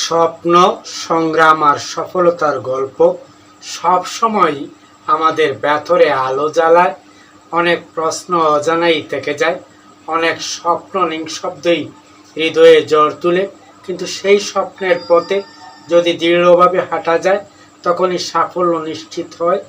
স্বপ্ন, সংগ্রাম আর সফলতার গল্প সব সময়ই আমাদের ভেতরে আলো জ্বালায়। অনেক প্রশ্ন অজানাই থেকে যায়, অনেক স্বপ্ন নিঃশব্দই হৃদয়ে জ্বর তুলে। কিন্তু সেই স্বপ্নের পথে যদি দৃঢ়ভাবে হাঁটা যায়, তখনই সাফল্য নিশ্চিত হয়।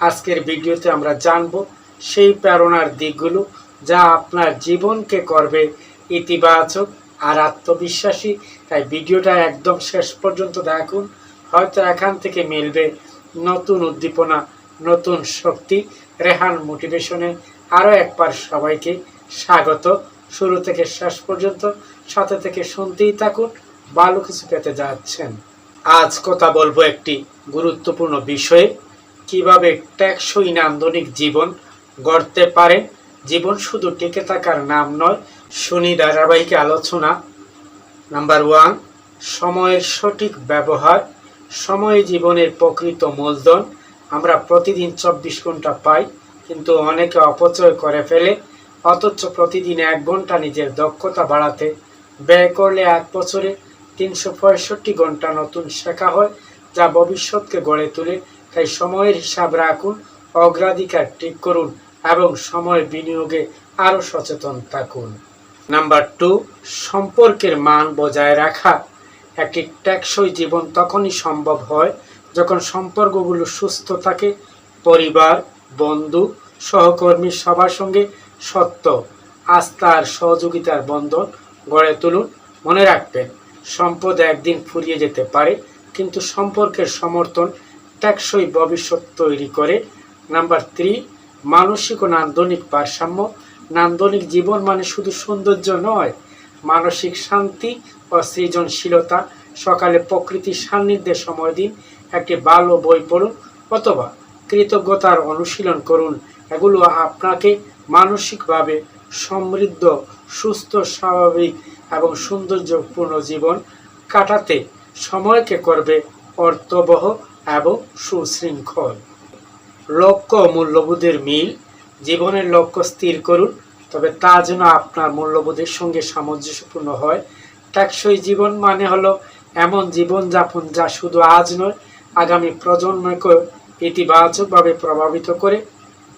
আজকের ভিডিওতে আমরা জানব সেই প্রেরণার দিকগুলো, যা আপনার জীবনকে করবে ইতিবাচক আর আত্মবিশ্বাসী। তাই ভিডিওটা একদম শেষ পর্যন্ত দেখুন, হয়তো এখান থেকে মিলবে নতুন উদ্দীপনা, নতুন শক্তি। রেহান মোটিভেশনে আরও একবার সবাইকে স্বাগত। শুরু থেকে শেষ পর্যন্ত সাথে থেকে শুনতেই থাকুন, ভালো কিছু পেতে যাচ্ছেন। আজ কথা বলবো একটি গুরুত্বপূর্ণ বিষয়ে, কিভাবে টেকসই নান্দনিক জীবন গড়তে পারেন। জীবন শুধু টিকে থাকার নাম নয়। শুনি ধারাবাহিক আলোচনা। নাম্বার 1, সময়ের সঠিক ব্যবহার। সময় জীবনের প্রকৃত মূলধন। আমরা প্রতিদিন 24 ঘন্টা পাই, কিন্তু অনেকে অপচয় করে ফেলে। অথচ প্রতিদিন 1 ঘন্টা নিজের দক্ষতা বাড়াতে ব্যয় করলে 1 বছরে 365 ঘন্টা নতুন শেখা হয়, যা ভবিষ্যৎকে গড়ে তোলে। তাই সময়ের হিসাব রাখুন, অগ্রাধিকার ঠিক করুন এবং সময় বিনিয়োগে আরও সচেতন থাকুন। নাম্বার 2, সম্পর্কের মান বজায় রাখা। একটি টেকসই জীবন তখনই সম্ভব হয় যখন সম্পর্কগুলো সুস্থ থাকে। পরিবার, বন্ধু, সহকর্মী সবার সঙ্গে সত্য, আস্থা আর সহযোগিতার বন্ধন গড়ে তুলুন। মনে রাখবেন, সম্পদ একদিন ফুরিয়ে যেতে পারে, কিন্তু সম্পর্কের সমর্থন টেকসই ভবিষ্যৎ তৈরি করে। নাম্বার 3, মানসিক ও নান্দনিক ভারসাম্য। নান্দনিক জীবন মানে শুধু সৌন্দর্য নয়, মানসিক শান্তি ও সৃজনশীলতা। সকালে প্রকৃতির সান্নিধ্যে সময় দিন, একটি ভালো বই পড়ুন অথবা কৃতজ্ঞতার অনুশীলন করুন। এগুলো আপনাকে মানসিকভাবে সমৃদ্ধ, সুস্থ, স্বাভাবিক এবং সৌন্দর্যপূর্ণ জীবন কাটাতে সময়কে করবে অর্থবহ এবং সুশৃঙ্খল। লক্ষ্য ও মূল্যবোধের মিল। জীবনের লক্ষ্য স্থির করুন, তবে তা যেন আপনার মূল্যবোধের সঙ্গে সামঞ্জস্যপূর্ণ হয়। টেকসই জীবন মানে হলো এমন জীবনযাপন যা শুধু আজ নয়, আগামী প্রজন্মকে ইতিবাচকভাবে প্রভাবিত করে।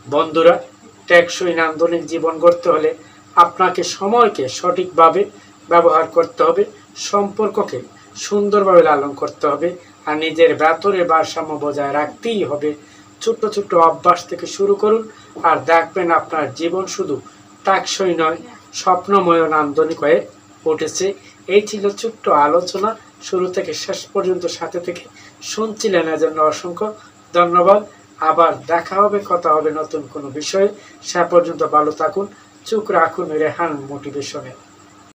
বন্ধুরা, টেকসই নান্দনিক জীবন গড়তে হলে আপনাকে সময়কে সঠিকভাবে ব্যবহার করতে হবে, সম্পর্ককে সুন্দরভাবে লালন করতে হবে আর নিজের ভেতরে ভারসাম্য বজায় রাখতেই হবে। ছোট্ট ছোট্ট অভ্যাস থেকে শুরু করুন, আর দেখবেন আপনার জীবন শুধু টেকসই নয়, স্বপ্নময় ও নান্দনিক হয়ে উঠেছে। এই ছিল ছোট্ট আলোচনা। শুরু থেকে শেষ পর্যন্ত সাথে থেকে শুনছিলেন, এজন্য অসংখ্য ধন্যবাদ। আবার দেখা হবে, কথা হবে নতুন কোনো বিষয়ে। সে পর্যন্ত ভালো থাকুন, চোখ রাখুন রেহান মোটিভেশনে।